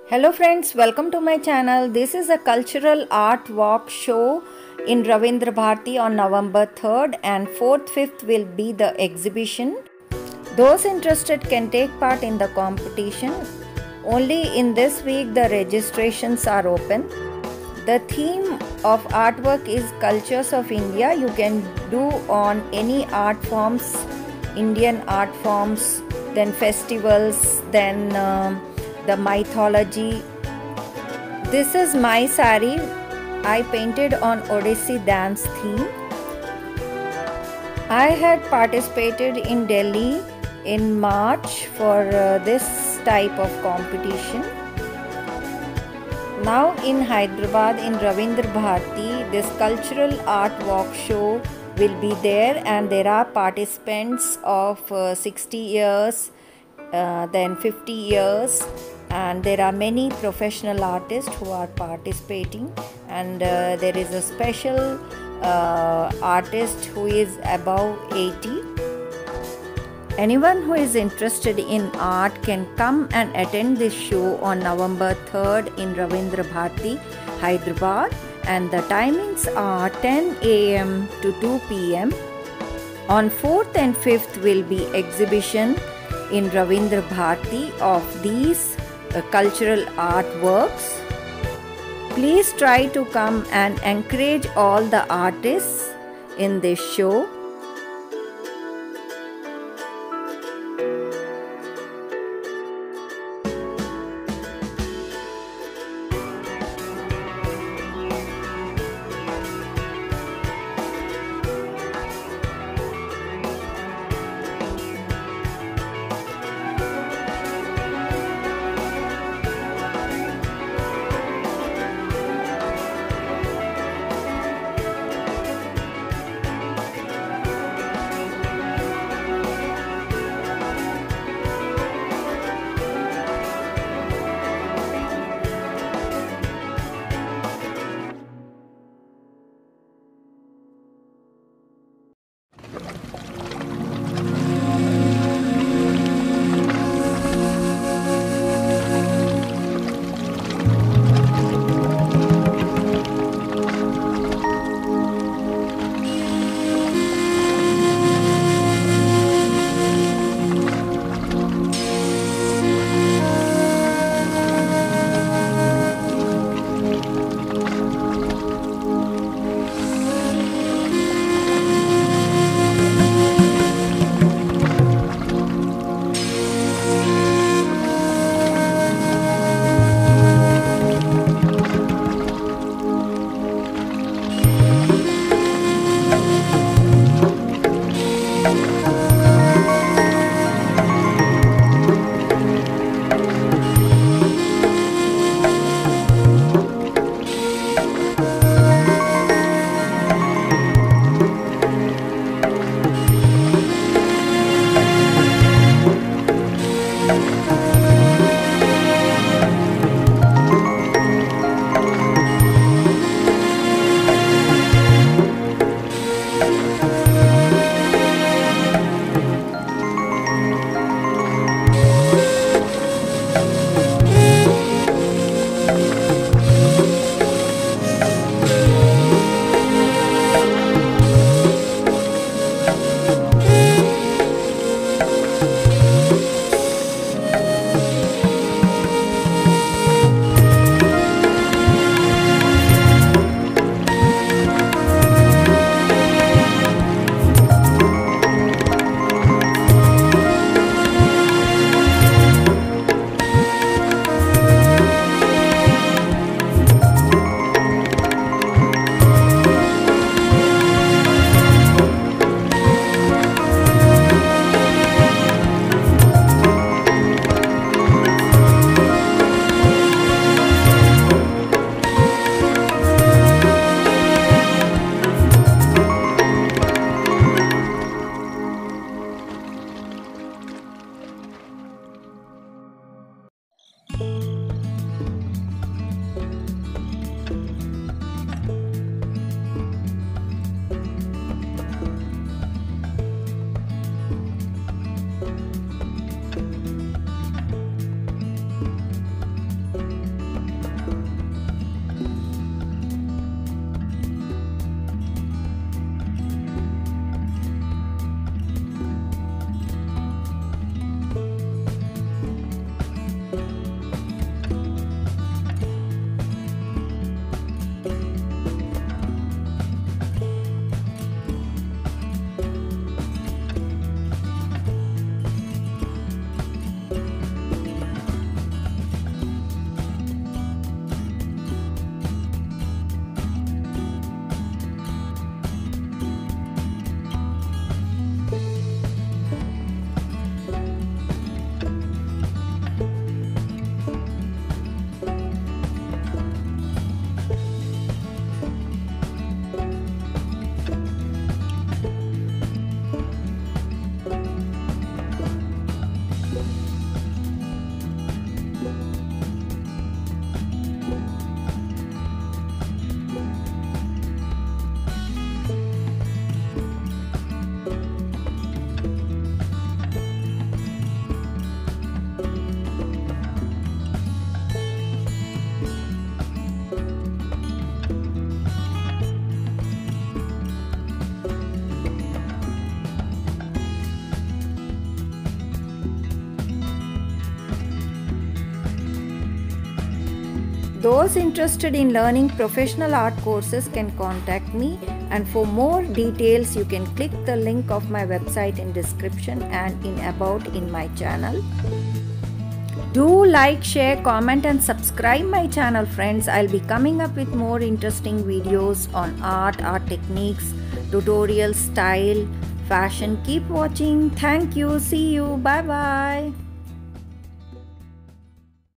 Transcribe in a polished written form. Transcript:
Hello friends, welcome to my channel. This is a cultural art walk show in Ravindra Bharati on November 3rd and 4th, 5th will be the exhibition. Those interested can take part in the competition. Only in this week the registrations are open. The theme of artwork is Cultures of India. You can do on any art forms, Indian art forms, then festivals, then the mythology. This is my saree. I painted on Odissi dance theme. I had participated in Delhi in March for this type of competition. Now in Hyderabad in Ravindra Bharati, this cultural art walk show will be there, and there are participants of 60 years, then 50 years, and there are many professional artists who are participating, and there is a special artist who is above 80. Anyone who is interested in art can come and attend this show on November 3rd in Ravindra Bharati, Hyderabad, and the timings are 10 a.m. to 2 p.m. On 4th and 5th will be exhibition in Ravindra Bharati of these cultural artworks. Please try to come and encourage all the artists in this show. Those interested in learning professional art courses can contact me, and for more details you can click the link of my website in description and in about in my channel. Do like, share, comment and subscribe my channel, friends. I'll be coming up with more interesting videos on art techniques, tutorials, style, fashion. Keep watching. Thank you. See you. Bye bye.